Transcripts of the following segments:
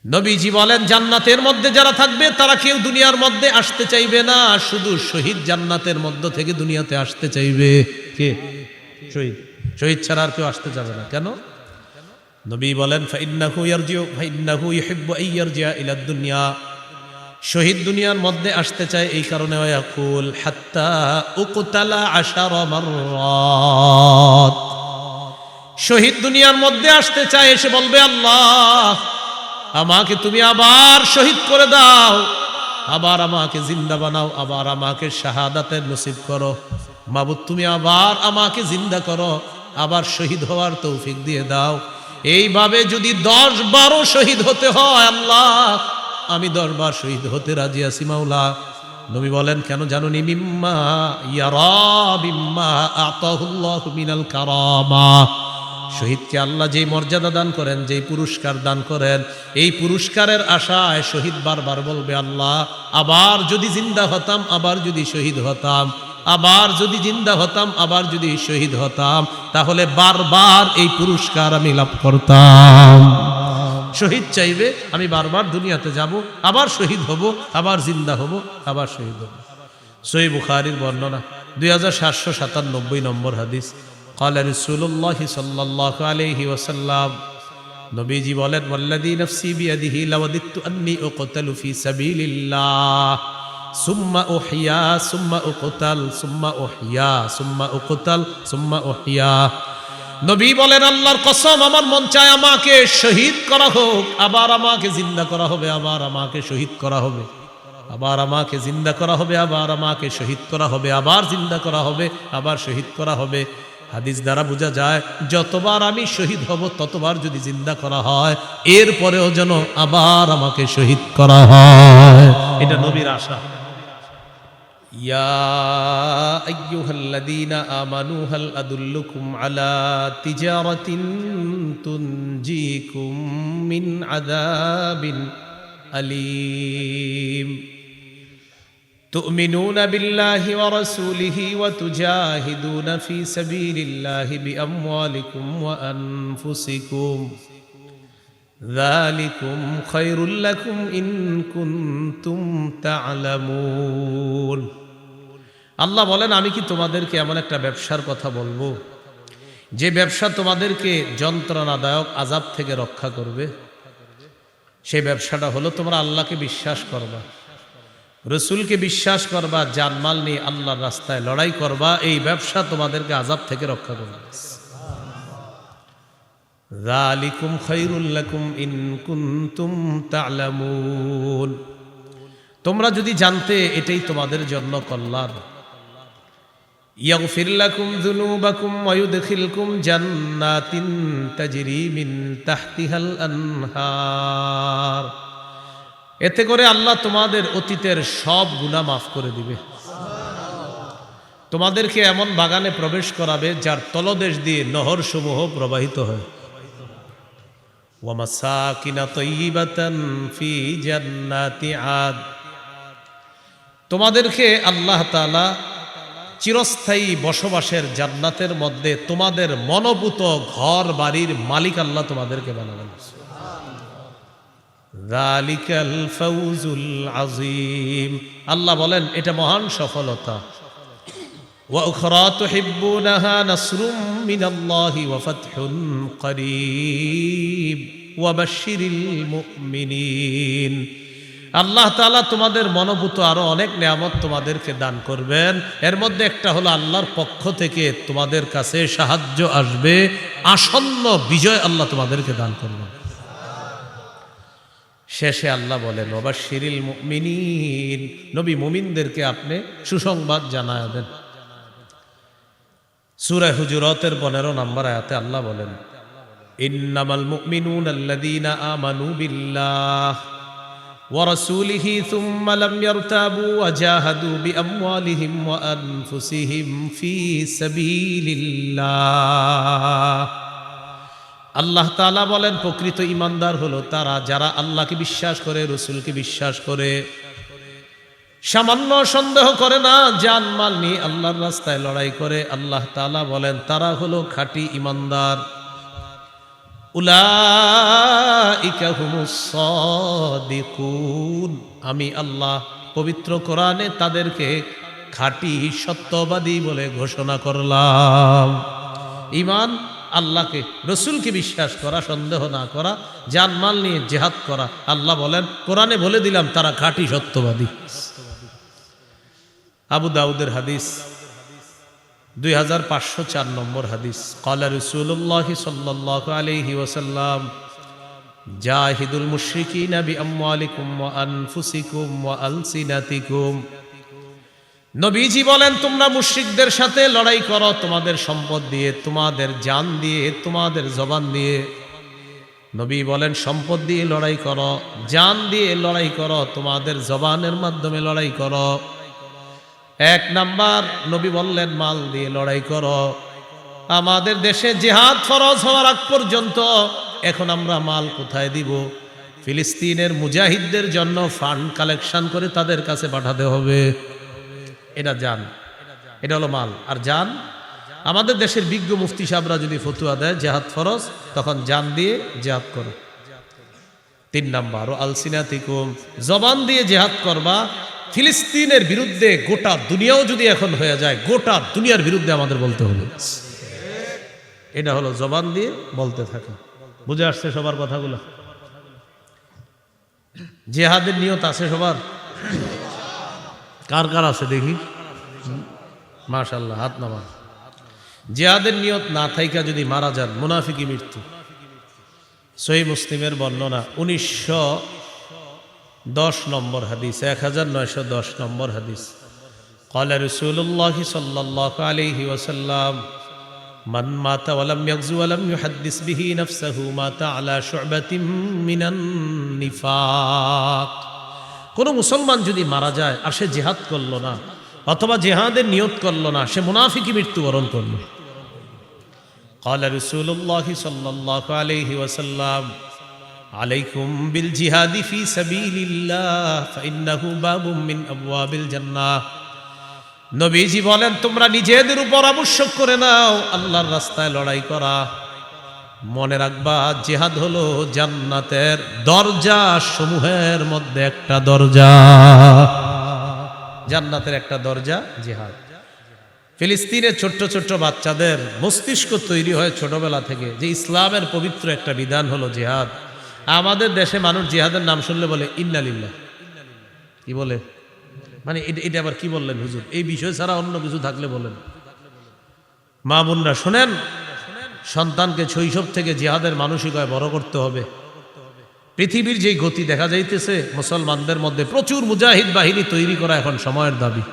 নবীজি বলেন জান্নাতের মধ্যে যারা থাকবে তারা কেউ দুনিয়ার মধ্যে আসতে চাইবে না, শুধু শহীদ জান্নাতের মধ্য থেকে দুনিয়াতে আসতে চাইবে। কে? শহীদ। শহীদ ছাড়া আর কেউ আসতে যাবে না। কেন? নবী বলেন ফাইন্নাহু ইউহিব্বু আন ইয়ারজিআ ইলা দুনিয়া, শহীদ দুনিয়ার মধ্যে আসতে চায় এই কারণে ওয়াকুল হাত্তা উকতালা 10 মাররাত, শহীদ দুনিয়ার মধ্যে আসতে চায়, এসে বলবে আল্লাহ আমাকে তুমি আবার শহীদ করে দাও, আবার আমাকে জিন্দা বানাও, আবার আমাকে শাহাদাতের নসিব করো, মাবুদ তুমি আবার আমাকে জিন্দা করো, আবার শহীদ হওয়ার তৌফিক দিয়ে দাও। এইভাবে যদি 10-12 শহীদ হতে হয়, আল্লাহ আমি 10 বার শহীদ হতে রাজি আছি মাওলা। নবী বলেন কেন জানুনি? মিম্মা ইয়ারা বিম্মা আতাহুল্লাহু মিনাল কারামা, শহীদকে আল্লাহ যেই মর্যাদা দান করেন, যেই পুরস্কার দান করেন, এই পুরস্কারের আশায় শহীদ বারবার বলবে আল্লাহ আবার যদি জিন্দা হতাম, আবার যদি শহীদ হতাম, আবার যদি জিন্দা হতাম, আবার যদি শহীদ হতাম, তাহলে বারবার এই পুরস্কার আমি লাভ করতাম। শহীদ চাইবে, আমি বারবার দুনিয়াতে যাব, আবার শহীদ হব, আবার জিন্দা হব, আবার শহীদ হব। সহিহ বুখারীর বর্ণনা 2797 নম্বর হাদিস। قال رسول الله صلى الله عليه وسلم, নবীজি বলেন ওয়াল্লাযী নাফসি বিয়াদিহি লাওয়াদিতু আন্নী উকতালু ফি সাবিলিল্লাহ সুম্মা উহইয়া সুম্মা উকতাল সুম্মা উহইয়া সুম্মা উকতাল সুম্মা উহইয়া। নবী বলেন আল্লাহর কসম আমার মন চায় আমাকে শহীদ করা হোক, আবার আমাকে জিন্দা করা হবে, আবার আমাকে শহীদ করা হবে, আবার আমাকে জিন্দা করা হবে, আবার আমাকে শহীদ করা হবে, আবার জিন্দা করা হবে, আবার শহীদ করা হবে। হাদিস দ্বারা বোঝা যায় যতবার আমি শহীদ হব ততবার যদি জিন্দা করা হয়, এরপরেও যেন আবার আমাকে শহীদ করা হয়। এটা নবীর আশা। ইয়া আইয়ুহাল্লাযীনা আমানু হাল আদুল্লুকুম আলা তিজারাতিন তুনজিকুম মিন আযাবিন আলীম تؤمنون بالله ورسوله وتجاهدون في سبيل الله بأموالكم وأنفسكم ذلكم خير لكم إن كنتم تعلمون। আল্লাহ বলেন আমি কি তোমাদেরকে এমন একটা ব্যবসার কথা বলবো যে ব্যবসা তোমাদেরকে যন্ত্রণাদায়ক আযাব থেকে রক্ষা করবে? সেই ব্যবসাটা হলো তোমরা আল্লাহকে বিশ্বাস করবা, রসুলকে বিশ্বাস করবা, জানমাল নিয়ে আল্লাহর রাস্তায় লড়াই করবা, এই ব্যবসা তোমাদেরকে আযাব থেকে রক্ষা করবে। যালিকুম খায়রুল লাকুম ইন কুনতুম তা'লামুন, তোমরা যদি জানতে এটাই তোমাদের জন্য কল্যাণ। ইয়াগফির লাকুম যুনুবাকুম ওয়া ইউদখিলকুম জান্নাতিন তাজরি মিন তাহতিহাল আনহার, এতে করে আল্লাহ তোমাদের অতীতের সব গুনাহ মাফ করে দিবে, তোমাদেরকে এমন বাগানে প্রবেশ করাবে যার তলদেশ দিয়ে নহর সমূহ প্রবাহিত হয়। ওয়া মাসাকিনা তাইয়িবাতান ফি জান্নাতি আদ, তোমাদেরকে আল্লাহ তাআলা চিরস্থায়ী বসবাসের জান্নাতের মধ্যে তোমাদের মনোভূত ঘর বাড়ির মালিক আল্লাহ তোমাদেরকে বানাবেন। যালিকাল ফাউজুল আযীম, আল্লাহ বলেন এটা মহান সফলতা। ওয়া উখরা তুহিব্বুনাহা নাসরুম মিনাল্লাহি ওয়া ফাতহুন করিব ওয়া বাশশিরিল মুমিনিন, আল্লাহ তাআলা তোমাদের মনোভূত আরো অনেক নিয়ামত তোমাদেরকে দান করবেন। এর মধ্যে একটা হলো আল্লাহর পক্ষ থেকে তোমাদের কাছে সাহায্য আসবে, আসন্ন বিজয় আল্লাহ তোমাদেরকে দান করবেন। শেষে আল্লাহ বলেন ওয়াবাশশিরিল মুমিনিন, নবী মুমিনদেরকে আপনি সুসংবাদ জানায় দেন। সূরা হুজুরাতের 15 নম্বর আয়াতে আল্লাহ বলেন ইন্নামাল মুমিনুনা আল্লাযীনা আমানু বিল্লাহ ওয়া রাসূলিহি সুম্মা লাম ইয়ারতাবু ওয়া জাহাদু বিআমওয়ালিহিম ওয়া আনফুসিহিম ফি সাবিলিল্লাহ। আল্লাহ তাআলা বলেন প্রকৃত ঈমানদার হলো তারা যারা আল্লাহকে বিশ্বাস করে, রসুলকে বিশ্বাস করে, সামান্য সন্দেহ করে না, জানমাল নিয়ে আল্লাহর রাস্তায় লড়াই করে। আল্লাহ তাআলা বলেন তারা হলো খাঁটি ঈমানদার। উলাইকা হুমুস সাদিকুন, আমি আল্লাহ পবিত্র কোরআনে তাদেরকে খাঁটি সত্যবাদী বলে ঘোষণা করলাম। ঈমান আল্লাহকে, রসুলকে বিশ্বাস করা, সন্দেহ না করা, জানমাল নিয়ে জিহাদ করা। আল্লাহ বলেন কোরআনে বলে দিলাম তারা খাঁটি সত্যবাদী। আবু দাউদের হাদিস 2504 নম্বর হাদিস, ক্বালা রাসূলুল্লাহ সাল্লাল্লাহু আলাইহি ওয়াসাল্লাম জাহিদুল মুশরিকিনা বিআমওয়ালিকুম ওয়া আনফুসিকুম ওয়া আলসিনাতিকুম। নবীজি বলেন তোমরা মুশরিকদের সাথে লড়াই করো তোমাদের সম্পদ দিয়ে, তোমাদের জান দিয়ে, তোমাদের জবান দিয়ে। নবী বলেন সম্পদ দিয়ে লড়াই করো, জান দিয়ে লড়াই করো, তোমাদের জবানের মাধ্যমে লড়াই করো। এক নাম্বার নবী বললেন মাল দিয়ে লড়াই করো। আমাদের দেশে জিহাদ ফরজ হওয়ার আগ পর্যন্ত এখন আমরা মাল কোথায় দিব? ফিলিস্তিনের মুজাহিদদের জন্য ফান্ড কালেকশন করে তাদের কাছে পাঠাতে হবে। এটা জান, এটা হলো মাল। আর জান, আমাদের দেশের বিজ্ঞ মুফতি সাহেবরা যদি ফতুয়া দেয় জিহাদ ফরজ, তখন জান দিয়ে জিহাদ করো। 3 নাম্বার ও আলসিনাতিকুম, জবান দিয়ে জিহাদ করবা। ফিলিস্তিনের বিরুদ্ধে গোটা দুনিয়াও যদি এখন হয়ে যায়, গোটা দুনিয়ার বিরুদ্ধে আমাদের বলতে হবে। এটা হলো জবান দিয়ে বলতে থাকা। বুঝে আসছে সবার কথাগুলো? জিহাদের নিয়ত আছে সবার? কার কার আছে দেখি? মাশাআল্লাহ, হাত নামান। জিহাদের নিয়ত না থাইকা যদি মারা যান, মুনাফিকি মৃত্যু। সহিহ মুসলিমের বর্ণনা 1910 নম্বর হাদিস, 1910 নম্বর হাদিস, ক্বালা রাসূলুল্লাহ সাল্লাল্লাহু আলাইহি ওয়াসাল্লাম মান মাতা ওয়া লাম ইয়াগজু ওয়া লাম ইউহাদ্দিস বিহি নাফসাহু মাতা আলা শু'বাতিন মিনান নিফাক। কোন মুসলমান যদি মারা যায় আর সে জিহাদ করলো না অথবা জিহাদের নিয়ত করলো না, সে মুনাফিকি মৃত্যুবরণ করলো। ক্বালা রাসূলুল্লাহ সাল্লাল্লাহু আলাইহি ওয়াসাল্লাম আলাইকুম বিল জিহাদি ফি সাবিলিল্লাহ ফাইন্নাহু বাবুম মিন আবওয়াবিল জান্নাহ। নবীজি বলেন তোমরা নিজেদের উপর আবশ্যক করে নাও আল্লাহর রাস্তায় লড়াই করা। মনে রাখবা জিহাদ হলো জান্নাতের দরজা সমূহের মধ্যে একটা দরজা। জান্নাতের একটা দরজা জিহাদ। ফিলিস্তিনের ছোট্ট ছোট্ট বাচ্চাদের মস্তিষ্ক তৈরি হয় ছোটবেলা থেকে যে ইসলামের পবিত্র একটা বিধান হলো জিহাদ। আমাদের দেশে মানুষ জিহাদের নাম শুনলে বলে ইন্না লিল্লাহ। কি বলে? মানে এটা আবার কি বললেন হুজুর? এই বিষয় ছাড়া অন্য কিছু থাকলে বলেন। মা বোনরা শোনেন, সন্তানকে শৈশব থেকে জিহাদের মানসিকতায় বড় করতে হবে। পৃথিবীর যেই গতি দেখা যাইতেছে, মুসলমানদের মধ্যে প্রচুর মুজাহিদ বাহিনী তৈরি করা এখন সময়ের দাবি।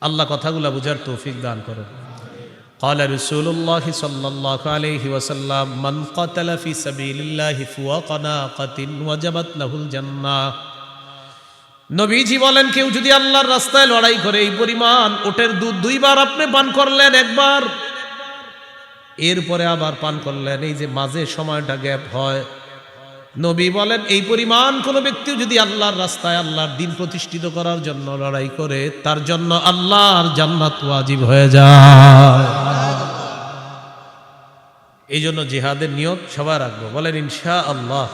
আল্লাহ কথাগুলা বুঝার তৌফিক দান করেন। قال رسول الله صلى الله عليه وسلم من قتل في سبيل الله فوق ناقة وجبت له الجنة। নবীজি বলেন কেউ যদি আল্লাহর রাস্তায় লড়াই করে, এই পরিমাণ ওটের দুধ 2 বার আপনি পান করলেন, একবার এরপরে আবার পান করলেন, এই যে মাঝে সময়টা গ্যাপ হয়, নবী বলেন এই পরিমাণ কোন ব্যক্তি যদি আল্লাহর রাস্তায় আল্লাহর দ্বীন প্রতিষ্ঠিত করার জন্য লড়াই করে, তার জন্য আল্লাহর জান্নাত ওয়াজিব হয়ে যায়। এই জন্য জিহাদের নিয়ত সবাই রাখবো, বলেন ইনশাআল্লাহ।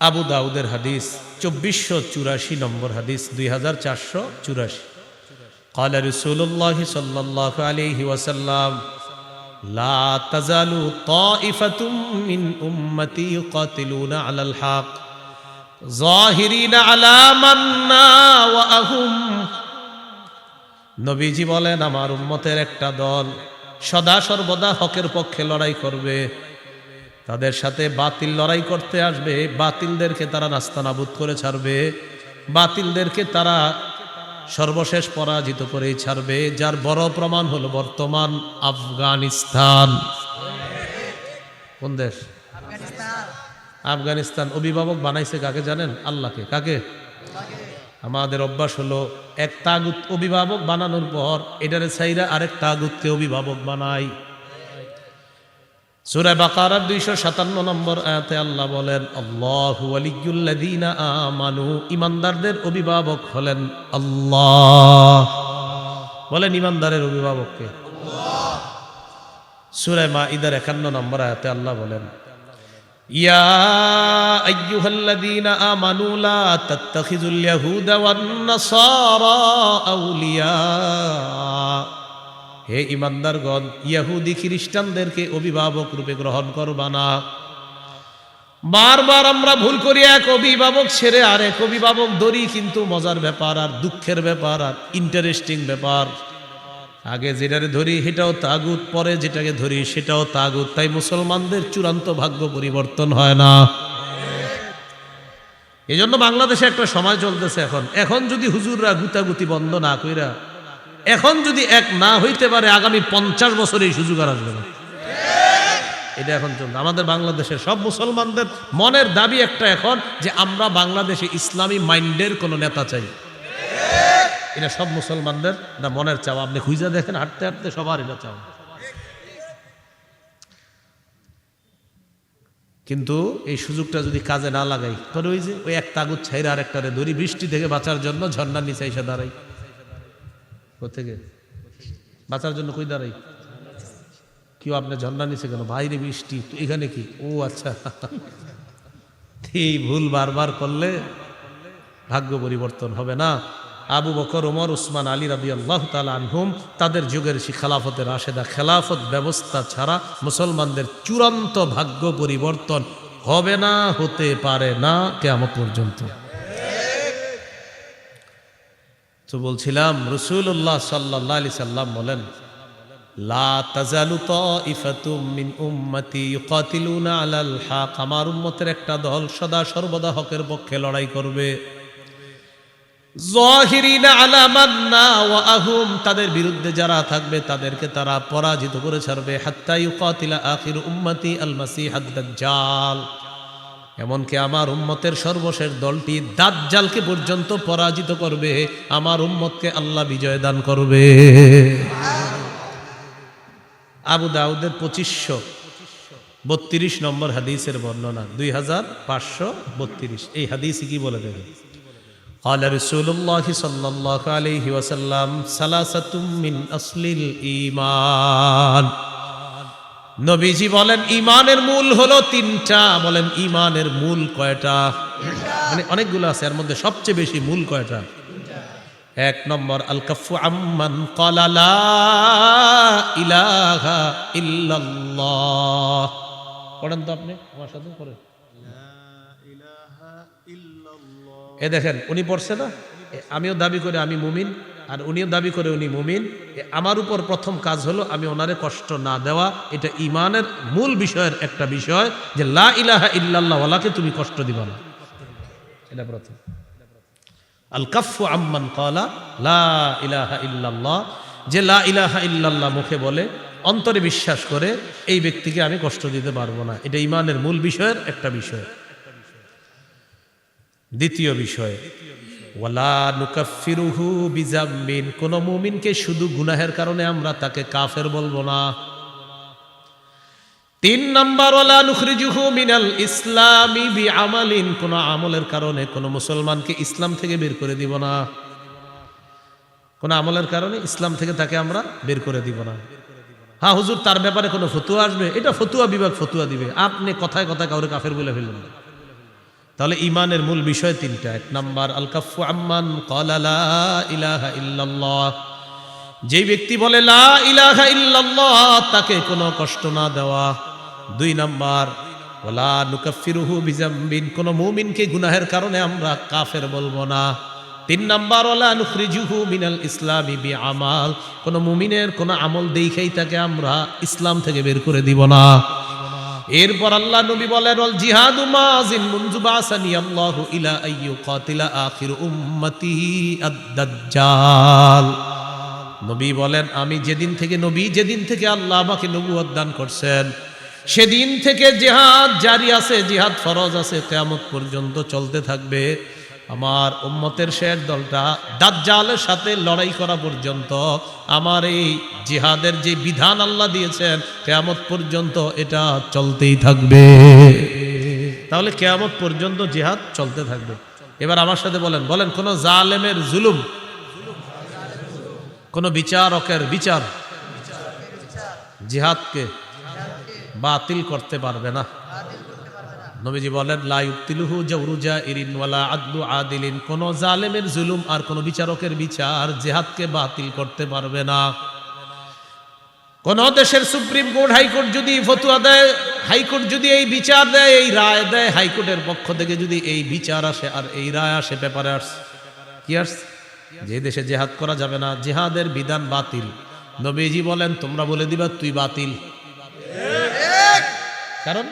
আবু দাউদের হাদিস 2484 নম্বর হাদিস, 2484। قال رسول الله صلى الله عليه وسلم لا تزال طائفة من أمتي يقاتلون على الحق ظاهرين على من ناوأهم। নবীজি বলেন আমার উম্মতের একটা দল সদা সর্বদা হকের পক্ষে লড়াই করবে। তাদের সাথে বাতিল লড়াই করতে আসবে, বাতিলদেরকে তারা নাস্তানাবুদ করে ছাড়বে, বাতিলদেরকে তারা সর্বশেষ পরাজিত করেই ছাড়বে। যার বড় প্রমাণ হলো বর্তমান আফগানিস্তান। কোন দেশ? আফগানিস্তান। অভিভাবক বানাইছে কাকে জানেন? আল্লাহকে। কাকে? আমাদের অভ্যাস হলো এক তাগুত অভিভাবক বানানোর পর এটারে ছাইরা আরেক তাগুতকে অভিভাবক বানাই। সূরা বাকারার 257 নম্বর আয়াতে আল্লাহ বলেন আল্লাহু ওয়ালিয়্যুল্লাযীনা আমানু, ঈমানদারদের অভিভাবক হলেন আল্লাহ। বলেন ঈমানদারের অভিভাবক কে? আল্লাহ। সূরা মাঈদার 51 নম্বর আয়াতে আল্লাহ বলেন, ইয়া আইয়ুহাল্লাযীনা আমানু লা তাত্তাখিযুল ইয়াহুদা ওয়ান নাসারা আউলিয়া। হে ঈমানদারগণ, ইহুদি খ্রিস্টানদেরকে অভিভাবক রূপে গ্রহণ করবা না। বারবার আমরা ভুল করি, এক অভিভাবক ছেড়ে আরেক অভিভাবক ধরি, কিন্তু মজার ব্যাপার আর দুঃখের ব্যাপার আর ইন্টারেস্টিং ব্যাপার, আগে যেটাকে ধরি সেটাও তাগুত, পরে যেটাকে ধরি সেটাও তাগুত। তাই মুসলমানদের চূড়ান্ত ভাগ্য পরিবর্তন হয় না। এই জন্য বাংলাদেশে একটা সময় চলতেছে এখন যদি হুজুররা গুতাগুতি বন্ধ না কইরা এখন যদি এক না হইতে পারে, আগামী 50 বছরে এই সুযোগ আর আসবে না। এটা এখন চলছে আমাদের বাংলাদেশের সব মুসলমানদের মনের দাবি একটা এখন, যে আমরা বাংলাদেশে ইসলামী মাইন্ডের কোন নেতা চাই। এটা সব মুসলমানদের না মনের চাওয়া। আপনি খুঁজে দেখেন, হাঁটতে হাঁটতে সবার এটা চাওয়া। কিন্তু এই সুযোগটা যদি কাজে না লাগাই, তবে ওই এক তাগুত ছাইরা আর একটারে ধরি, বৃষ্টি থেকে বাঁচার জন্য ঝর্ণার নিচে এসে দাঁড়াই। কোথেকে বাঁচার জন্য কই দাঁড়াই? কেউ আপনি ঝর্ণার নিচে কেন? বাইরে বৃষ্টি, এখানে কি? ও আচ্ছা। এই ভুল বারবার করলে ভাগ্য পরিবর্তন হবে না। আবু বকর, ওমর, উসমান, আলী রাদিয়াল্লাহু তাআলা আনহুম, তাদের যুগের সেই খেলাফতের রাশেদা, খেলাফত ব্যবস্থা ছাড়া মুসলমানদের চূড়ান্ত ভাগ্য পরিবর্তন হবে না, হতে পারে না কিয়ামত পর্যন্ত। তো বলছিলাম, রাসূলুল্লাহ সাল্লাল্লাহু আলাইহি সাল্লাম বলেন, লা তাজালু তাইফাতুম মিন উম্মতি ইউকাতিলুনা আলাল হক। আমার উম্মতের একটা দল সদা সর্বদা হকের পক্ষে লড়াই করবে। যাহিরিনা আলা মান নাওয়াহুম, তাদের বিরুদ্ধে যারা থাকবে তাদেরকে তারা পরাজিত করে ছাড়বে। হাত্তা ইউকাতিলা আখির উম্মতি আল মাসিহাদ দাজ্জাল, এমনকি আমার উম্মতের সর্বশেষ দলটি দাজ্জালকে পর্যন্ত পরাজিত করবে। আমার উম্মতকে আল্লাহ বিজয় দান করবে। আবু দাউদের 2532 নম্বর হাদিসের বর্ণনা, 2532। এই হাদিসে কি বলে দেখেন, قال رسول الله صلى الله عليه وسلم ثلاثة من أصل الإيمان। নবীজি বলেন ঈমানের মূল হলো 3টা। বলেন ঈমানের মূল কয়টা? মানে অনেকগুলো আছে, এর মধ্যে সবচেয়ে বেশি মূল কয়টা? 1 নম্বর আল কাফু আম্মান ক্বালা লা ইলাহা ইল্লাল্লাহ। পড়েন তো আপনি আমার সাথে পড়েন। এ দেখেন, উনি পড়ছে না, আমিও দাবি করে আমি মুমিন, আর উনিও দাবি করে উনি মুমিন। আমার উপর প্রথম কাজ হলো আমি ওনারে কষ্ট না দেওয়া। এটা ঈমানের মূল বিষয়ের একটা বিষয়, যে লা ইলাহা ইল্লাল্লাহ ওয়ালাকে তুমি কষ্ট দিবা না। এটা প্রথম। আল কাফু আম্মান ক্বালা লা ইলাহা ইল্লাল্লাহ, যে লা ইলাহা ইল্লাল্লাহ মুখে বলে, অন্তরে বিশ্বাস করে, এই ব্যক্তিকে আমি কষ্ট দিতে পারবো না। এটা ঈমানের মূল বিষয়ের একটা বিষয়। দ্বিতীয় বিষয়, ওয়ালা নুকাফিরুহু বিজাম্বিন, কোন মুমিনকে শুধু গুনাহের কারণে আমরা তাকে কাফের বলবো না। 3 নম্বর, ওয়ালা নুখরিজুহু মিনাল ইসলামি বিআমালিন, কোন আমলের কারণে কোন মুসলমানকে ইসলাম থেকে বের করে দিব না। কোন আমলের কারণে ইসলাম থেকে তাকে আমরা বের করে দিব না। হ্যাঁ হুজুর, তার ব্যাপারে কোনো ফতুয়া আসবে, এটা ফতুয়া বিভাগ ফতুয়া দিবে, আপনি কথায় কথায় কাউরে কাফের বলে ফেলবেন না। তাহলে ঈমানের মূল বিষয় 3টা। 1 নম্বর আল কাফু আম্মান ক্বালা লা ইলাহা ইল্লাল্লাহ, যেই ব্যক্তি বলে লা ইলাহা ইল্লাল্লাহ তাকে কোনো কষ্ট না দেওয়া। 2 নম্বর ওয়ালা নুকাফিরুহু বিজাম্বিন, কোন মুমিনকে গুনাহের কারণে আমরা কাফের বলবো না। 3 নম্বর ওয়ালা নুখরিজুহু মিনাল ইসলামি বিআমাল, কোন মুমিনের কোন আমল দেখাই তাকে আমরা ইসলাম থেকে বের করে দিব না। এরপর আল্লাহ নবী বলেন, ওয়াল জিহাদু মাযিন মুনযু বাসানি আল্লাহু ইলা আইয়ু কাতিলা আখির উম্মতি আদ-দাজ্জাল। নবী বলেন, আমি যেদিন থেকে আল্লাহ আমাকে নবুয়ত দান করছেন, সেদিন থেকে জিহাদ জারি আছে, জিহাদ ফরজ আছে, কিয়ামত পর্যন্ত চলতে থাকবে। আমার উম্মতের শেষ দলটা দাজ্জালের সাথে লড়াই করা পর্যন্ত আমার এই জিহাদের যে বিধান আল্লাহ দিয়েছেন, কিয়ামত পর্যন্ত এটা চলতেই থাকবে। তাহলে কিয়ামত পর্যন্ত জিহাদ চলতে থাকবে। এবার আমার সাথে বলেন, কোন জালেমের জুলুম, কোন বিচারকের বিচার জিহাদকে বাতিল করতে পারবে না। নবীজি বলেন লা ইউতিলুহু জাওরু জাইরিন ওয়ালা আদলু আদিলিন, কোন জালেমের জুলুম আর কোন বিচারকের বিচার জিহাদকে বাতিল করতে পারবে না। কোন দেশের সুপ্রিম কোর্ট হাইকোর্ট যদি ফতোয়া দেয়, হাইকোর্ট যদি এই বিচার দেয়, এই রায় দেয়, হাইকোর্টের পক্ষ থেকে যদি এই বিচার আসে আর এই রায় আসে, পেপারে আসে কি আসছে, যে দেশে জিহাদ করা যাবে না, জিহাদের বিধান বাতিল, নবীজি বলেন তোমরা বলে দিবা তুই বাতিল। কারণ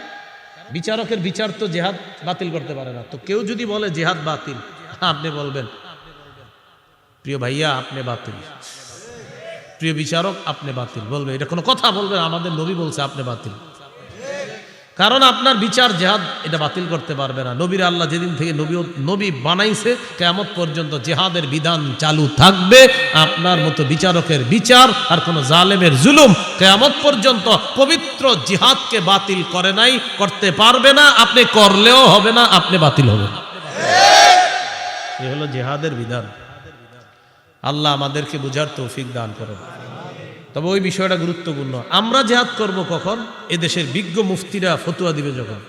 বিচারকের বিচার তো জিহাদ বাতিল করতে পারে না। তো কেউ যদি বলে জিহাদ বাতিল, আপনি বলবেন প্রিয় ভাইয়া আপনি বাতিল, প্রিয় বিচারক আপনি বাতিল, বলবে এটা কোনো কথা? বলবে আমাদের নবী বলছে আপনি বাতিল। কারণ আপনার বিচার জিহাদ এটা বাতিল করতে পারবে না। নবীর আল্লাহ যেদিন থেকে নবী বানাইছে কিয়ামত পর্যন্ত জিহাদের বিধান চালু থাকবে। আপনার মতো বিচারকের বিচার আর কোন জালেমের জুলুম কিয়ামত পর্যন্ত পবিত্র জিহাদকে বাতিল করে নাই, করতে পারবে না। আপনি করলেও হবে না, আপনি বাতিল হবেন। এই হলো জিহাদের বিধান। আল্লাহ আমাদেরকে বুঝার তৌফিক দান করেন। তবে ওই বিষয়টা গুরুত্বপূর্ণ। আমরা জিহাদ করব কখন? এদেশের বিজ্ঞ মুফতিরা ফতুয়া দিবে যখন।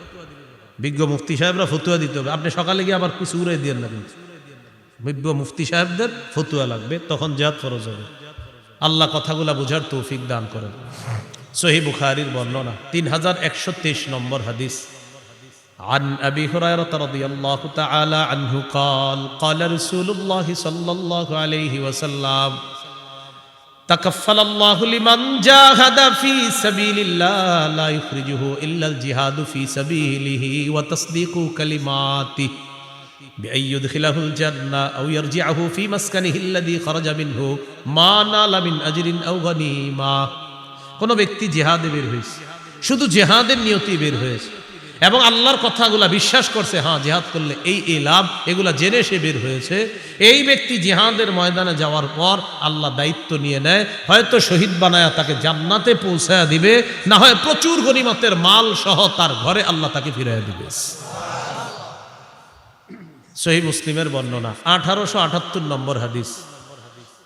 বিজ্ঞ মুফতি সাহেবরা ফতুয়া দিতে হবে। আপনি সকালে গিয়ে আবার কিছু উড়াই দিয়ে না, কিন্তু বিজ্ঞ মুফতি সাহেবদের ফতুয়া লাগবে, তখন জিহাদ ফরজ হবে। আল্লাহ কথাগুলা বুঝার তৌফিক দান করেন। সহিহ বুখারীর বর্ণনা 3123 নম্বর হাদিস। عن أبي هريرة رضي الله تعالى عنه قال قال رسول الله صلى الله عليه وسلم تكفل الله لمن جاهد في سبيل الله لا يخرجه إلا الجهاد في سبيله وتصديق كلماته بأن يدخله الجنة أو يرجعه في مسكنه الذي خرج منه ما نال من أجر أو غنيمة। কোনো ব্যক্তি জিহাদে বের হয়েছে, শুধু জিহাদের নিয়তি বের হয়েছে এবং আল্লাহর কথাগুলা বিশ্বাস করছে, হ্যাঁ জিহাদ করলে এই লাভ, এগুলা জেনে সে বের হয়েছে, এই ব্যক্তি জিহাদের ময়দানে যাওয়ার পর আল্লাহ দায়িত্ব নিয়ে নেয়, হয়তো শহীদ বানায়া তাকে জান্নাতে পৌঁছায়া দিবে, না হয় প্রচুর গনিমতের মাল সহ তার ঘরে আল্লাহ তাকে ফিরাইয়া দিবে। সহিহ মুসলিমের বর্ণনা 1878 নম্বর হাদিস।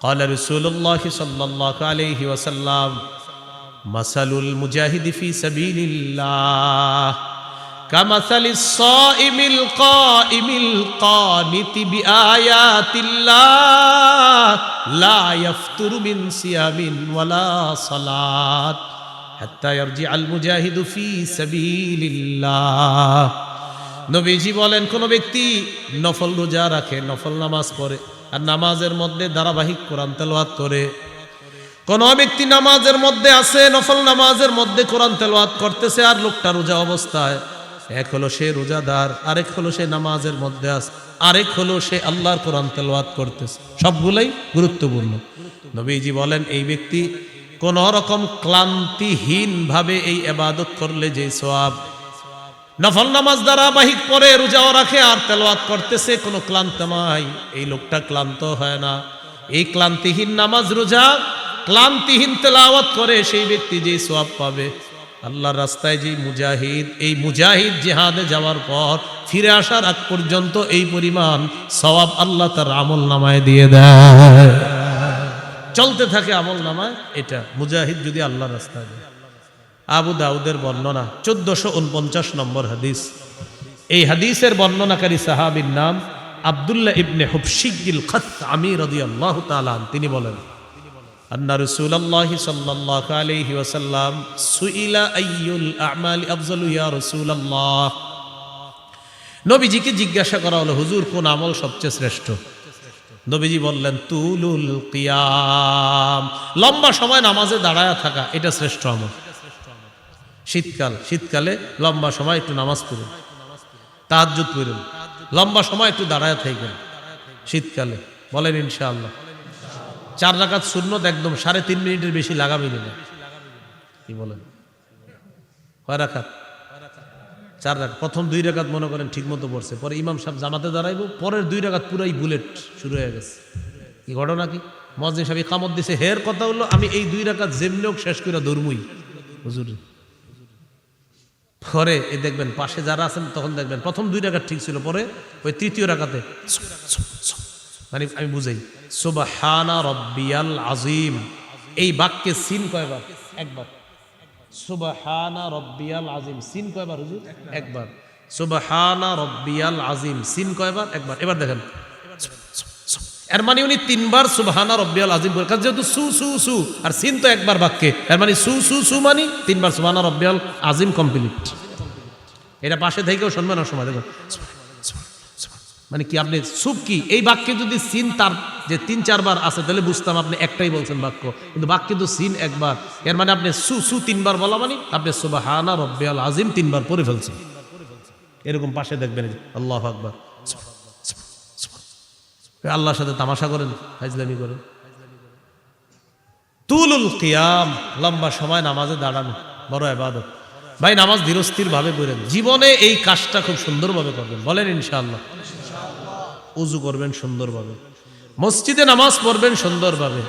قال رسول الله صلى الله عليه وسلم مثل المجاهد في سبيل الله كمثل الصائم القائم القانت بآيات الله لا يفتر من صيام ولا صلاة حتى يرجع المجاهد في سبيل الله। নবীজি বলেন কোন ব্যক্তি নফল রোজা রাখে, নফল নামাজ পড়ে আর নামাজের মধ্যে ধারাবাহিক কোরআন তেলাওয়াত করে। কোন ব্যক্তি নামাজের মধ্যে আছে, নফল নামাজের মধ্যে কোরআন তেলাওয়াত করতেছে, আর লোকটা রোজা অবস্থায়, এক হলো সে রোজাদার, আরেক হলো সে নামাজের মধ্যে আছে, আরেক হলো সে আল্লাহর কোরআন তেলাওয়াত করতেছে। সবগুলাই গুরুত্বপূর্ণ। নবীজি বলেন এই ব্যক্তি কোন রকম ক্লান্তিহীন ভাবে এই ইবাদত করলে যে সওয়াব, নফল নামাজ ধারাবাহিক পড়ে, রোজাও রাখে আর তেলাওয়াত করতেছে, কোনো ক্লান্ত নাই, এই লোকটা ক্লান্ত হয় না। এই ক্লান্তিহীন নামাজ রোজা, ক্লান্তিহীন তেলাওয়াত করে সেই ব্যক্তি যে সওয়াব পাবে, আল্লাহর রাস্তায় যে মুজাহিদ, এই মুজাহিদ জিহাদে যাওয়ার পর ফিরে আসার আগ পর্যন্ত এই পরিমাণ সওয়াব আল্লাহ তার আমল নামায় দিয়ে দেয়, চলতে থাকে আমল নামায়। এটা মুজাহিদ যদি আল্লাহর রাস্তায় যায়। আবু দাউদের বর্ণনা 1449 নম্বর হাদিস। এই হাদিসের বর্ণনাকারী সাহাবীর নাম আব্দুল্লাহ ইবনে হুবশিগিল খাসআমি রাদিয়াল্লাহু তাআলা। তিনি বলেন আন্না রাসূলুল্লাহ সাল্লাল্লাহু আলাইহি ওয়াসাল্লাম সুইলা আইয়ুল আ'মালি আফযালু ইয়া রাসূলুল্লাহ। নবীজিকে জিজ্ঞাসা করা হলো, হুজুর কোন আমল সবচেয়ে শ্রেষ্ঠ? নবীজি বললেন তুলুল কিয়াম, লম্বা সময় নামাজে দাঁড়ায়া থাকা, এটা শ্রেষ্ঠ আমল। শীতকালে লম্বা সময় একটু নামাজ পড়ুন, তাহাজ্জুদ পড়ুন, লম্বা সময় একটু দাঁড়ায় থাকেন শীতকালে, বলেন ইনশাআল্লাহ। 4 রাকাত সুন্নত একদম 3.5 মিনিটের বেশি লাগাবেন না। কি বলেন? কয় রাকাত? 4 রাকাত। প্রথম 2 রাকাত মনে করেন ঠিক মতো পড়ছে, পরে ইমাম সাহেব জামাতে দাঁড়াইবো, পরের 2 রাকাত পুরাই বুলেট শুরু হয়ে গেছে। কি ঘটনা কি? মুয়াজ্জিন সাহেব ইকামত দিছে, হের কথা হলো আমি এই 2 রাকাত যেমনি হোক শেষ করে দৌড়মুই হুজুর। পরে এই দেখবেন পাশে যারা আছেন তখন দেখবেন প্রথম 2 রাকাত ঠিক ছিল, পরে ওই তৃতীয় রাকাতে মানে আমি বুঝাই সুবহানা রাব্বিয়াল আযীম, এই বাক্যে সিন কয়বার? একবার। সুবহানা রব্বিয়াল আজিম, সিন কয়বার হুজুর? একবার। সুবহানা রব্বিয়াল আজিম, সিন কয়বার? একবার। এবার দেখেন, এর মানে উনি তিনবার সুবহানা রব্বিয়াল আজিম বলে, কারণ যেহেতু সু সু সু আর সিন তো একবার বাক্যে, এর মানে সু সু সু মানে তিনবার সুবহানা রব্বিয়াল আজিম কমপ্লিট। এটা পাশে থেকেও শুনবেন না সময়, দেখুন মানে কি আপনি সুপ কি এই বাক্যে যদি সিন তার যে 3-4 বার আছে তাহলে বুঝতাম আপনি একটাই বলছেন বাক্য, কিন্তু বাক্যে তো সিন একবার, এর মানে আপনি সু সু 3 বার বলা মানে আপনি সুবহানা রব্বিয়াল আজিম 3 বার পড়ে ফেলছেন। এরকম পাশে দেখবেন আল্লাহু আকবার, আল্লাহর সাথে তামাশা করেন, ফাজলামি করেন। তুলুল কিয়াম, লম্বা সময় নামাজে দাঁড়ানো বড় ইবাদত। ভাই নামাজ ধীরস্থির ভাবে পড়েন, জীবনে এই কাজটা খুব সুন্দরভাবে করবেন, বলেন ইনশাআল্লাহ। উযু করবেন সুন্দরভাবে, মসজিদে নামাজ পড়বেন সুন্দরভাবে,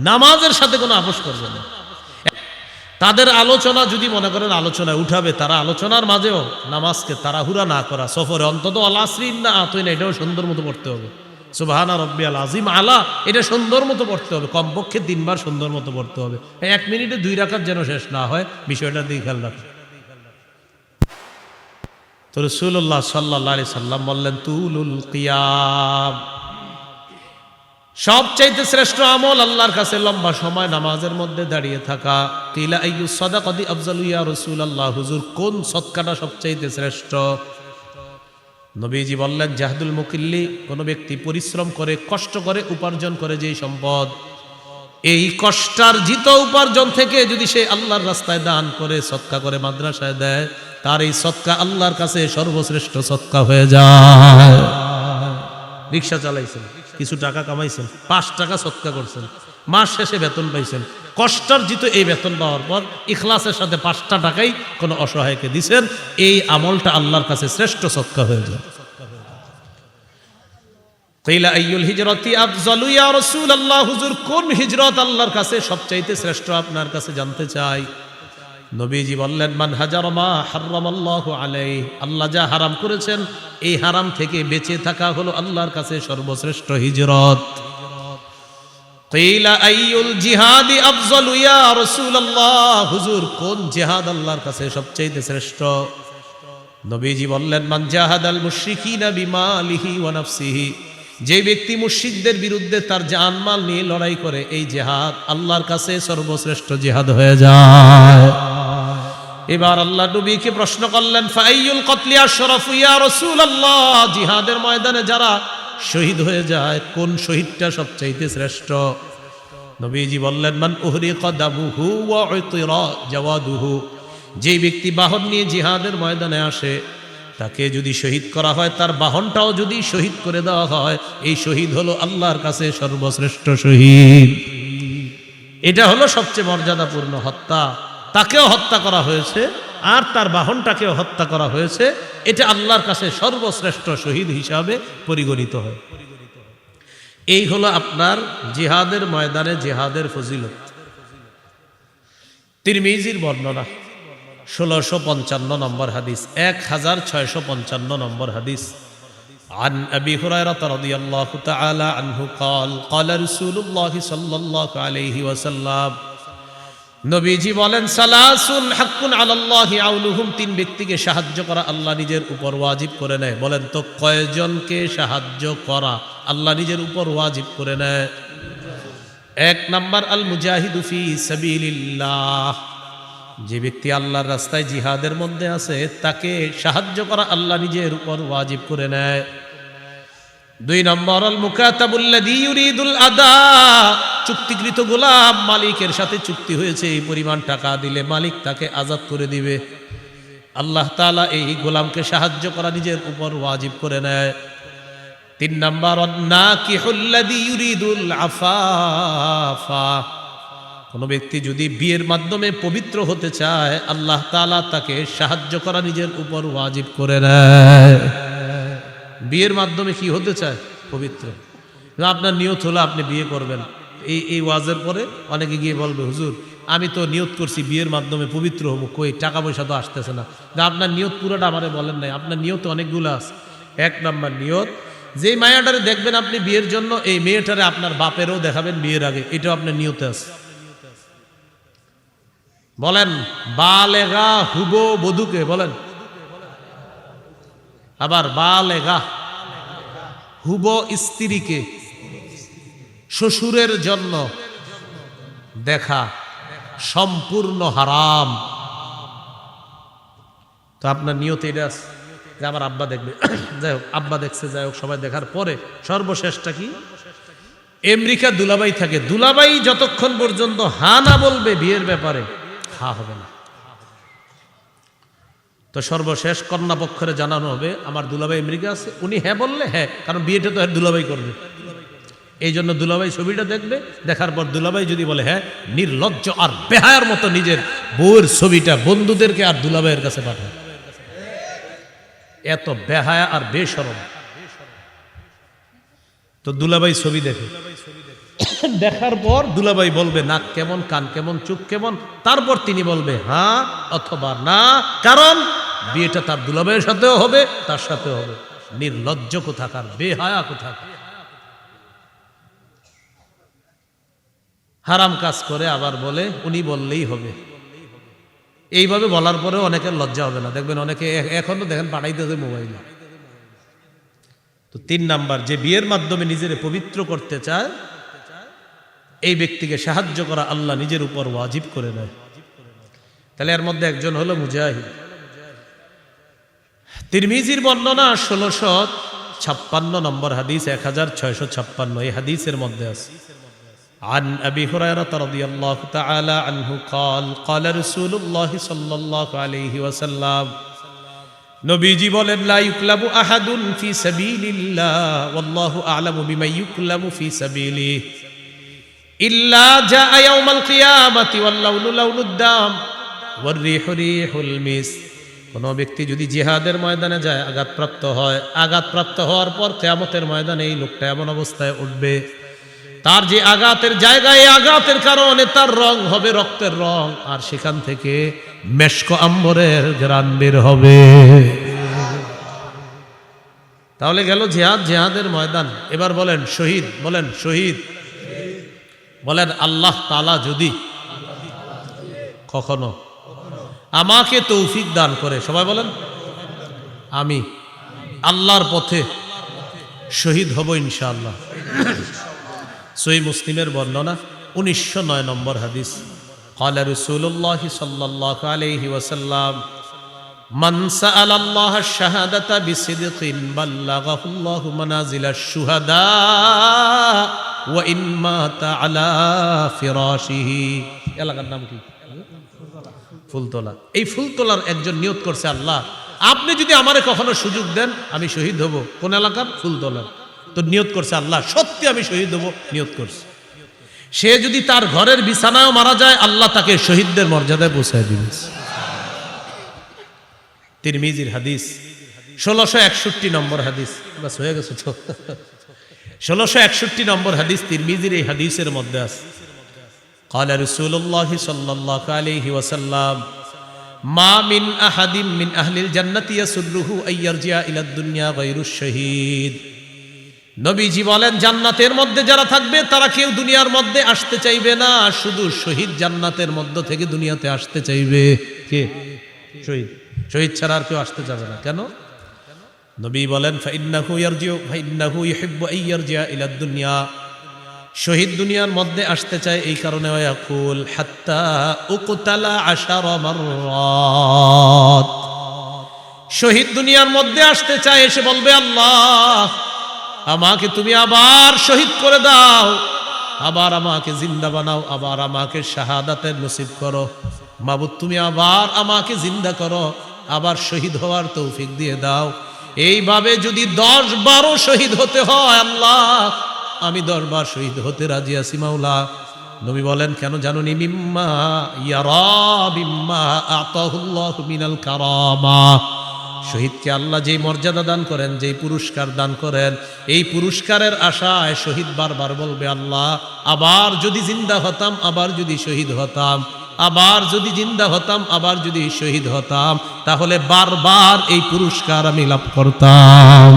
নামাজের সাথে কোনো আপোষ করবেন না। তাদের আলোচনা যদি মনে করেন আলোচনায় উঠাবে, তারা আলোচনার মাঝেও নামাজকে তাড়াহুড়া না করা, সফরে অন্তত আল আসরি ইন্না আতাইনা এটাও সুন্দর মতো পড়তে হবে, সুবহানা রব্বিয়াল আজিম আলা এটা সুন্দর মতো পড়তে হবে, কমপক্ষে 3 বার সুন্দর মতো পড়তে হবে। 1 মিনিটে 2 রাকাত যেন শেষ না হয়, বিষয়টা দিয়ে খেয়াল রাখুন। তো রাসূলুল্লাহ সাল্লাল্লাহু আলাইহি সাল্লাম বললেন তুলুল কিয়াম, সবচাইতে শ্রেষ্ঠ আমল আল্লাহর কাছে লম্বা সময় নামাজের মধ্যে দাঁড়িয়ে থাকা। কিলা আইয়ু সাদাকাতি আফজালু ইয়া রাসূলুল্লাহ, হুজুর কোন সদকাটা সবচাইতে শ্রেষ্ঠ? নবীজি বললেন জাহদুল মুকিল্লি, কোন ব্যক্তি পরিশ্রম করে কষ্ট করে উপার্জন করে যেই সম্পদ, এই কষ্টার্জিত উপার্জন থেকে যদি সে আল্লাহর রাস্তায় দান করে, সদকা করে, মাদ্রাসায় দেয়, তার এই সদকা আল্লাহর কাছে সর্বশ্রেষ্ঠ সদকা হয়ে যায়। রিকশা চালাইছেন, কিছু টাকা কামাইছেন, 5 টাকা সদকা করছেন, মাস শেষে বেতন পাইছেন, কষ্টার্জিত এই বেতন পাওয়ার পর ইখলাসের সাথে 5টা টাকাই কোনো অসহায়কে দিছেন, এই আমলটা আল্লাহর কাছে শ্রেষ্ঠ সদকা হয়ে যায়। কিলা আইয়ুল হিজরাতি আফজালু ইয়া রাসূলুল্লাহ, হুজুর কোন হিজরত আল্লাহর কাছে সবচাইতে শ্রেষ্ঠ আপনার কাছে জানতে চাই। নবীজি বললেন মান হাজারা মা হারামাল্লাহু আলাইহি, আল্লাহ যা হারাম করেছেন এই হারাম থেকে বেঁচে থাকা হলো আল্লাহর কাছে সর্বশ্রেষ্ঠ হিজরত। কিলা আইয়ুল জিহাদি আফজালু ইয়া রাসূলুল্লাহ, হুজুর কোন জিহাদ আল্লাহর কাছে সবচাইতে শ্রেষ্ঠ? নবীজি বললেন মান জাহাদাল মুশরিকিনা বিমালিহি ওয়া নাফসিহি, যে ব্যক্তি মুশরিকদের বিরুদ্ধে তার জানমাল নিয়ে লড়াই করে, এই জিহাদ আল্লাহর কাছে সর্বশ্রেষ্ঠ জিহাদ হয়ে যায়। এবার আল্লাহ নবীকে প্রশ্ন করলেন ফাইয়ুল কতলি আশরাফু ইয়া রাসূলুল্লাহ, জিহাদের ময়দানে যারা শহীদ হয়ে যায় কোন শহীদটা সবচাইতে শ্রেষ্ঠ? নবীজি বললেন মান উহরিকা দামুহু ওয়া উতিরা জাওয়াদুহু, যে ব্যক্তি বাহন নিয়ে জিহাদের ময়দানে আসে, তাকে যদি শহীদ করা হয়, তার বাহনটাও যদি শহীদ করে দেওয়া হয়, এই শহীদ হলো আল্লাহর কাছে সর্বশ্রেষ্ঠ শহীদ। এটা হলো সবচেয়ে মর্যাদাপূর্ণ হত্যা, তাকেও হত্যা করা হয়েছে আর তার বাহনটাকেও হত্যা করা হয়েছে, এটা আল্লাহর কাছে সর্বশ্রেষ্ঠ শহীদ হিসাবে পরিগণিত হয়। এই হলো আপনার জিহাদের ময়দানে জিহাদের ফজিলত। তিরমিজির বর্ণনা 1655 নম্বর হাদিস, 1655 নম্বর হাদিস। عن أبي هريرة رضي الله تعالى عنه قال قال رسول الله صلى الله عليه وسلم, নবীজি বলেন সালাসুন হাক্কুন আলাল্লাহি আউনুহুম, 3 ব্যক্তিকে সাহায্য করা আল্লাহ নিজের উপর ওয়াজিব করে নেয়। বলেন তো কয়জনকে সাহায্য করা আল্লাহ নিজের উপর ওয়াজিব করে নেয়? 1 নাম্বার আল মুজাহিদু ফি সাবিলিল্লাহ, যে ব্যক্তি আল্লাহর রাস্তায় জিহাদের মধ্যে আছে তাকে সাহায্য করা আল্লাহ নিজের উপর ওয়াজিব করে নেয়। 2 নম্বর আল মুকাতাবুল্লাযী ইউরিদুল আদা, চুক্তিকৃত গোলাম, মালিকের সাথে চুক্তি হয়েছে এই পরিমাণ টাকা দিলে মালিক তাকে আজাদ করে দিবে, আল্লাহ তাআলা এই গোলামকে সাহায্য করা নিজের উপর ওয়াজিব করে নেয়। 3 নম্বর নাকিহুল্লাযী ইউরিদুল আফাফা, কোন ব্যক্তি যদি বিয়ের মাধ্যমে পবিত্র হতে চায় আল্লাহ তাআলা তাকে সাহায্য করা নিজের উপর ওয়াজিব করে নেয়। বিয়ের মাধ্যমে কি হতে চায়? পবিত্র। আপনার নিয়ত হলো আপনি বিয়ে করবেন, এই ওয়াজের পরে অনেকে গিয়ে বলবে হুজুর আমি তো নিয়ত করছি বিয়ের মাধ্যমে পবিত্র হবো, কই টাকা পয়সা তো আসতেছে না। আপনার নিয়ত পুরোটা আমারে বলেন নাই, আপনার নিয়ত অনেকগুলো আছে। 1 নম্বর নিয়ত, যেই মায়াটারে দেখবেন আপনি বিয়ের জন্য, এই মেয়েটারে আপনার বাপেরও দেখাবেন বিয়ের আগে, এটাও আপনার নিয়তে আছে। বলেন বালেগা হুবো বধূকে বলেন, আবার বালেগা হুবো স্ত্রীকে শ্বশুরের জন্য দেখা সম্পূর্ণ হারাম। তো আপনার নিয়ত এটা আছে যে আমার আব্বা দেখবে, যাই হোক আব্বা দেখছে, যাই হোক সবাই দেখার পরে সর্বশেষটা কি? আমেরিকা দুলাভাই থাকে, দুলাভাই যতক্ষণ পর্যন্ত হা না বলবে বিয়ের ব্যাপারে, হা হবে না। তো সর্বশেষ কন্যা পক্ষরে জানানো হবে আমার দুলাভাই আমেরিকা আছে, উনি হ্যাঁ বললে হ্যাঁ, কারণ বিয়েটা তো দুলাভাই করবে, এই জন্য দুলাভাই ছবিটা দেখবে, দেখার পর দুলাভাই যদি বলে হ্যাঁ, নির্লজ্জ আর বেহায়ার মতো নিজের বউয়ের ছবিটা বন্ধুদেরকে আর দুলাভাইয়ের কাছে পাঠায়। এত বেহায়া আর বেশরম। তো দুলাভাই ছবি দেখে, দেখার পর দুলাভাই বলবে নাক কেমন, কান কেমন, চোখ কেমন, তারপর তিনি বলবে হ্যাঁ অথবা না, কারণ বিয়েটা তার দুলাভাইয়ের সাথেও হবে, তার সাথেও হবে। নির্লজ্জ কোথাকার, বেহায়া কোথাকার, হারাম কাজ করে আবার বলে উনি বললেই হবে। এইভাবে বলার পরেও অনেকের লজ্জা হবে না, দেখবেন অনেকে এখনো দেখেন পাঠাইতেছে মোবাইলে। তো 3 নাম্বার, যে বিয়ের মাধ্যমে নিজের পবিত্র করতে চায় এই ব্যক্তিকে সাহায্য করা আল্লাহ নিজের উপর ওয়াজিব করে দেয়। তাহলে এর মধ্যে একজন হলো মুজাহিদ। তিরমিজির বর্ণনা 1656 নম্বর হাদিস, 1656 এই হাদিসের মধ্যে আছে عن أبي هريرة رضي الله تعالى عنه قال قال رسول الله صلى الله عليه وسلم নবীজি বলেন লা ইউকলাবু আহাদুন ফি সাবিলিল্লাহ ওয়াল্লাহু আ'লামু বিমা ইউকলাবু ফি সাবিলিহি ইল্লা জাআ ইয়াউমাল কিয়ামাতি ওয়াল লাউনু লাউনুদ দাম ওয়ার রিহু রিহুল মিস। কোন ব্যক্তি যদি জিহাদের ময়দানে যায়, আঘাতপ্রাপ্ত হয়, আঘাতপ্রাপ্ত হওয়ার পর কিয়ামতের ময়দানে এই লোকটা এমন অবস্থায় উঠবে, তার যে আঘাতের জায়গায় আঘাতের কারণে তার রং হবে রক্তের রং, আর সেখান থেকে মেশক আম্বরের ঘ্রাণ বের হবে। তাহলে গেল জিহাদ, জিহাদের ময়দান। এবার বলেন শহীদ, বলেন শহীদ, বলেন আল্লাহ তাআলা যদি কখনো আমাকে তৌফিক দান করে, সবাই বলেন আমি আল্লাহর পথে শহীদ হব ইনশাআল্লাহ। সহিহ মুসলিমের বর্ণনা 1909 নম্বর হাদিস, قال رسول الله صلى الله عليه وسلم من سأل الله الشهادة بصدق بلغه الله منازل الشهداء وإن مات على فراشه। এলাকার নাম কি? ফুলতলা। এই ফুলতলার একজন নিয়ত করছে, আল্লাহ আপনি যদি আমারে কখনো সুযোগ দেন আমি শহীদ হব। কোন এলাকার? ফুলতলার। তো নিয়ত করছে আল্লাহ সত্যি আমি শহীদ হব, নিয়ত করছে। সে যদি তার ঘরের বিছানায়ও মারা যায় আল্লাহ তাকে শহীদদের মর্যাদায় পৌঁছায় দিবে। তিরমিজির হাদিস 1661 নম্বর হাদিস, বাস হয়ে গেছে তো 1661 নম্বর হাদিস তিরমিজির এই হাদিসের মধ্যে আছে قال رسول الله صلى الله عليه وسلم ما من أحد من أهل الجنة يسره أن يرجع إلى الدنيا غير الشهيد। নবীজি বলেন জান্নাতের মধ্যে যারা থাকবে তারা কেউ দুনিয়ার মধ্যে আসতে চাইবে না, শুধু শহীদ জান্নাতের মধ্য থেকে দুনিয়াতে আসতে চাইবে। কে? শহীদ। শহীদ ছাড়া আর কেউ আসতে যাবে না। কেন? নবী বলেন ফাইন্নাহু ইয়ারজিউ ফাইন্নাহু ইউহিব্বু আন ইয়ারজি'a ইলা দুনিয়া, শহীদ দুনিয়ার মধ্যে আসতে চায় এই কারণে, ওয়াকুল হাত্তা উকতালা 10 মাররাত, শহীদ দুনিয়ার মধ্যে আসতে চায়, এসে বলবে আল্লাহ আমাকে তুমি আবার শহীদ করে দাও, আবার আমাকে জিন্দা বানাও, আবার আমাকে শাহাদাতের নসিব করো, মাবুদ তুমি আবার আমাকে জিন্দা করো, আবার শহীদ হওয়ার তৌফিক দিয়ে দাও। এইভাবে যদি 10-12 শহীদ হতে হয় আল্লাহ আমি 10 বার শহীদ হতে রাজি আছি মাওলা। নবী বলেন কেন জানুনি? মিম্মা ইয়ারা বিম্মা আতাহুল্লাহু মিনাল কারামা, শহীদকে আল্লাহ যেই মর্যাদা দান করেন, যেই পুরস্কার দান করেন, এই পুরস্কারের আশায় শহীদ বারবার বলবে আল্লাহ আবার যদি জিন্দা হতাম, আবার যদি শহীদ হতাম, আবার যদি জিন্দা হতাম, আবার যদি শহীদ হতাম, তাহলে বারবার এই পুরস্কার আমি লাভ করতাম।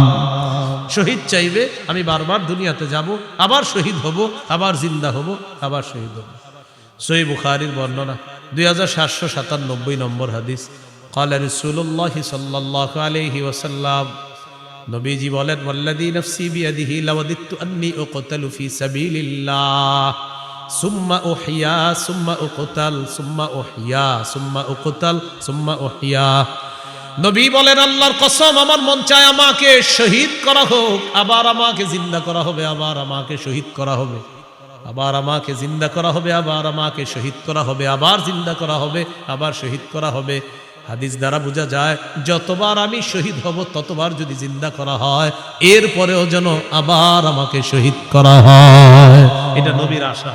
শহীদ চাইবে, আমি বারবার দুনিয়াতে যাব, আবার শহীদ হব, আবার জিন্দা হব, আবার শহীদ হব। সহিহ বুখারীর বর্ণনা 2797 নম্বর হাদিস। ক্বালা রাসূলুল্লাহ সাল্লাল্লাহু আলাইহি ওয়াসাল্লাম, নবীজি বলেন, ওয়াল্লাযী নাফসি বিয়াদিহি লাওয়াদিতু আন্নী উকতালু ফি সাবিলিল্লাহ সুম্মা উহইয়া সুম্মা উকতাল সুম্মা উহইয়া সুম্মা উকতাল সুম্মা উহইয়া। নবী বলেন, আল্লাহর কসম, আমার মন চায় আমাকে শহীদ করা হোক, আবার আমাকে জিন্দা করা হবে, আবার আমাকে শহীদ করা হবে, আবার আমাকে জিন্দা করা হবে, আবার আমাকে শহীদ করা হবে, আবার জিন্দা করা হবে, আবার শহীদ করা হবে। হাদিস দ্বারা বোঝা যায়, যতবার আমি শহীদ হব ততবার যদি জিন্দা করা হয়, এরপরেও যেন আবার আমাকে শহীদ করা হয়। এটা নবীর আশা।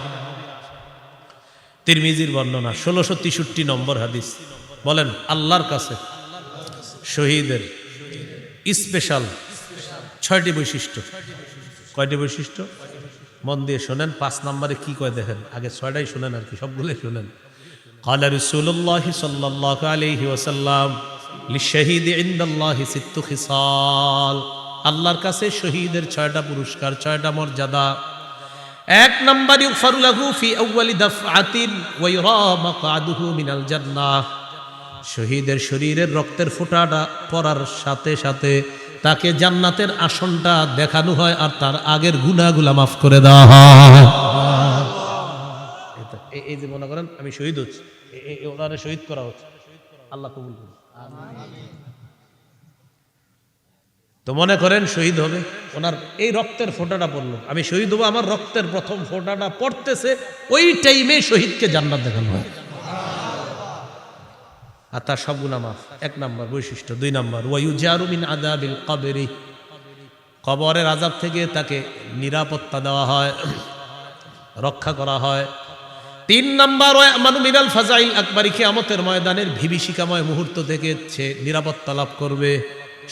তিরমিজির বর্ণনা, 1663 নম্বর হাদিস। বলেন, আল্লাহর কাছে শহীদের স্পেশাল 6টি বৈশিষ্ট্য। কয়টি বৈশিষ্ট্য? মন দিয়ে শোনেন। 5 নম্বরে কি কয় দেখেন, আগে 6টাই শোনেন, আর কি সবগুলোই শোনেন। قال رسول الله صلى الله عليه وسلم للشهيد عند الله 6 خصال। আল্লাহর কাছে শহীদের 6টা পুরস্কার, 6টা মর্যাদা। 1 নম্বর, ইগফার লাহু ফি আউয়ালি দাফআতিন ওয়া ইরা মাকআদুহু মিনাল জান্নাহ। শহীদের শরীরের রক্তের ফোঁটাটা পড়ার সাথে সাথে তাকে জান্নাতের আসনটা দেখানো হয়, আর তার আগের গুনাহগুলো মাফ করে দেওয়া হয়। এই যে মনে করেন আমি শহীদ হচ্ছি, ওনারে শহীদ করা হচ্ছে, আল্লাহ কবুল করুন। তো মনে করেন শহীদ হবে, ওনার এই রক্তের ফোঁটাটা পড়লো, আমি শহীদ হবো, আমার রক্তের প্রথম ফোঁটাটা পড়তেছে, ওই টাইমে শহীদকে জান্নাত দেখানো হয়, আর তার সব গুনাহ মাফ। 1 নম্বর বৈশিষ্ট্য। 2 নম্বর, ওয়ায়ুজারু মিন আযাবিল কবরি। কবরের আযাব থেকে তাকে নিরাপত্তা দেওয়া হয়, রক্ষা করা হয়। 3 নম্বর, ওয়ামানু মিনাল ফাজাইল আকবরি। কিয়ামতের ময়দানের বিভীষিকাময় মুহূর্ত থেকে সে নিরাপত্তা লাভ করবে।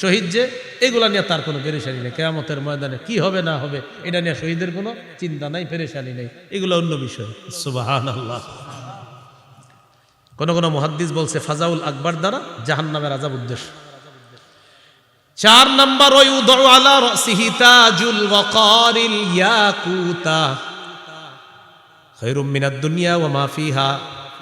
শহীদ যে, এগুলা নিয়ে তার কোনো পেরেশানি নেই। কিয়ামতের ময়দানে কি হবে না হবে এটা নিয়ে শহীদের কোনো চিন্তা নাই, পেরেশানি নেই, এগুলো অন্য বিষয়। সুবহানাল্লাহ। কোন কোন মুহাদ্দিস বলছে ফাজাউল আকবর দ্বারা জাহান্নামের আযাব উদ্দেশ্য। 4 নম্বর, ওয়ায়ুদউ আলা রাসিহি তাজুল ওয়াকারিল ইয়াকুতা খায়রুম মিনাদ দুনিয়া ওয়া মা ফিহা।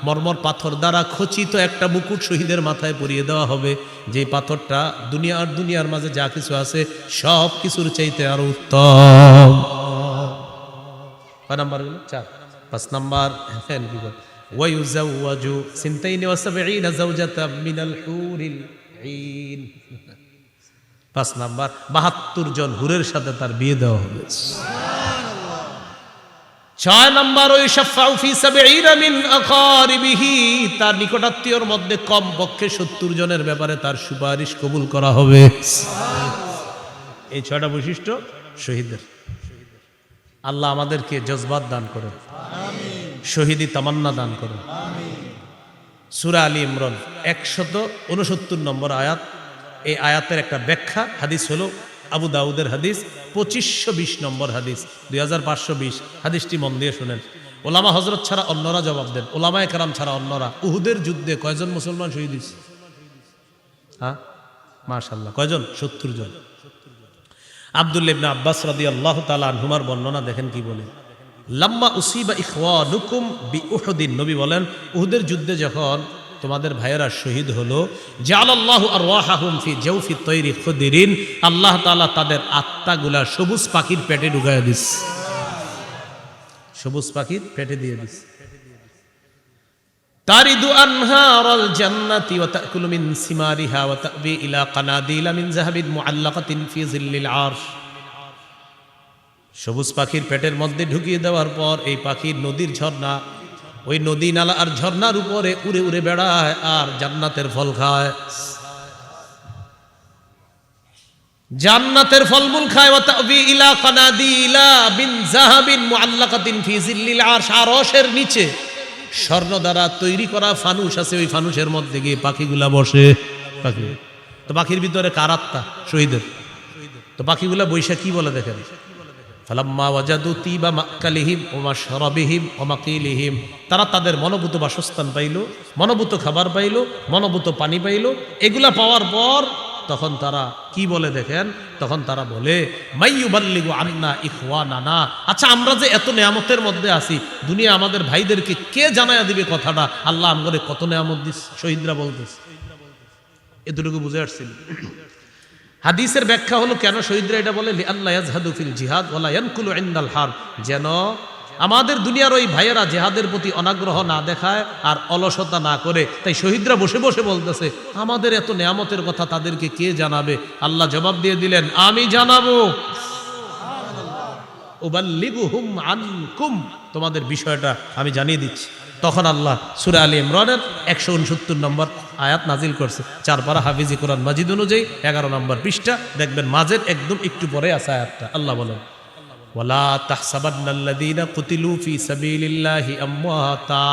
মরমর পাথর দ্বারা খচিত একটা মুকুট শহীদের মাথায় পরিয়ে দেওয়া হবে, যে পাথরটা দুনিয়া আর দুনিয়ার মাঝে যা কিছু আছে সব কিছুর চাইতে আরো উত্তম। কয় নাম্বার হলো? 4। 5 নাম্বার, ওয়ায়ুজাওয়াজু সিনতাইনি ওয়া সাবঈনা যাওজাতাম মিনাল হুরিল ঈন। 5 নাম্বার, 72 জন হুরের সাথে তার বিয়ে দেওয়া হবে। 6 নম্বর, ওয়াশফাউ ফি 70 মিন আকারিবিহি। তার নিকটাত্মীয়র মধ্যে কম পক্ষে 70 জনের ব্যাপারে তার সুপারিশ কবুল করা হবে। এই 6টা বৈশিষ্ট্য শহীদের। আল্লাহ আমাদেরকে জজবাত দান করেন, শহীদি তামান্না দান করেন। সূরা আলী ইমরান 169 নম্বর আয়াত। এই আয়াতের একটা ব্যাখ্যা হাদিস হলো আবু দাউদের হাদিস, 2520 নম্বর হাদিস, 2520 হাদিসটি মন দিয়ে শুনেন। ওলামা হযরত ছাড়া অন্যরা জবাব দেন, ওলামায়ে কেরাম ছাড়া অন্যরা। উহুদের যুদ্ধে কয়জন মুসলমান শহীদ হয়েছে? হ্যাঁ, মাশাআল্লাহ, কয়জন? 70 জন। আব্দুল্লাহ ইবনে আব্বাস রাদিয়াল্লাহু তাআলা আনহুমার বর্ণনা দেখেন কি বলে। লাম্মা উসিবা ইখওয়ানুকুম বিউহুদিন। নবী বলেন, উহুদের যুদ্ধে যখন তোমাদের ভাইয়েরা শহীদ হলো, জাআলাল্লাহু আরওয়াহাহুম ফি জাওফি তায়রি খুদরিন। আল্লাহ তাআলা তাদের আত্মাগুলা সবুজ পাখির পেটে ঢুকায় দিস, সবুজ পাখির পেটে দিয়ে দিস। তারিদু আনহারাল জান্নাতি ওয়া তাকুলু মিন সিমারিহা ওয়া তাবি ইলা কানাদিলা মিন যাহাবিন মুআল্লাকাতিন ফি জিল্লিল আরশ। সবুজ পাখির পেটের মধ্যে ঢুকিয়ে দেওয়ার পর এই পাখির নদীর ঝর্ণা, ওই নদী নালা আর ঝর্ণার উপরে উড়ে উড়ে বেড়ায় আর জান্নাতের ফল খায়, জান্নাতের ফলমূল খায়। ওয়া তাবি ইলা কানাদিলা মিন যাহাবিন মুআল্লাকাতিন ফি জিল্লিল আরশ। আরশের নিচে স্বর্ণ দ্বারা তৈরি করা ফানুস আছে, ওই ফানুসের মধ্যে গিয়ে পাখিগুলা বসে। পাখি তো পাখির ভিতরে কার আত্মা? শহীদের। তো পাখিগুলা বৈশা কি বলে দেখেন, ফালাম্মা ওয়াজাদু তিবা মাকালিহিম ওয়া মাশরাবিহিম ওয়া মাকিলিহিম। তারা তাদের মনোভূত বাসস্থান পাইল, মনোভূত খাবার পাইল, মনোভূত পানি পাইল। এগুলা পাওয়ার পর তখন তারা কি বলে দেখেন, তখন তারা বলে মাইয়ুবাল্লিগু আন্না ইখওয়ানানা, আচ্ছা আমরা যে এত নেয়ামতের মধ্যে আছি, দুনিয়া আমাদের ভাইদেরকে কে জানায়া দিবে কথাটা, আল্লাহ আমগরে কত নেয়ামত দিস। শহীদরা বলতেছে, এতটুকু বুঝে আসছিল। হাদিসের ব্যাখ্যা হলো কেন শহীদরা এটা বলে, লিআল্লা ইয়াজহাদু ফিল জিহাদ ওয়ালা ইয়ানকুলু ইনদাল হারব, যেন আমাদের দুনিয়ার ওই ভাইয়েরা জেহাদের প্রতি অনাগ্রহ না দেখায় আর অলসতা না করে। তাই শহীদরা বসে বসে বলতেছে আমাদের এত নেয়ামতের কথা তাদেরকে কে জানাবে। আল্লাহ জবাব দিয়ে দিলেন, আমি জানাবো। উবাল্লিগুহুম আনকুম, তোমাদের বিষয়টা আমি জানিয়ে দিচ্ছি। তখন আল্লাহ সূরা আলী ইমরানের 169 নম্বর আয়াত নাজিল করছে, 4 পারা হাফিজি কোরআন মাজিদ অনুযায়ী 11 নম্বর পৃষ্ঠা, দেখবেন মাঝের একদম একটু পরে আছে আয়াতটা। আল্লাহ বলেন, ওয়ালা তাহসাবান্নাল্লাযীনা কুতিলু ফী সাবিলিল্লাহি আমওয়াতা,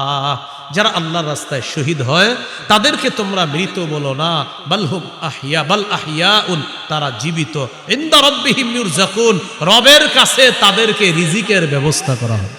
যারা আল্লাহর রাস্তায় শহীদ হয় তাদেরকে তোমরা মৃত বলো না, বালহুম আহইয়া, বাল আহইয়াউন, তারা জীবিত, ইনদা রাব্বিহিম ইউরযাকুন, রবের কাছে তাদেরকে রিজিকের ব্যবস্থা করা হয়।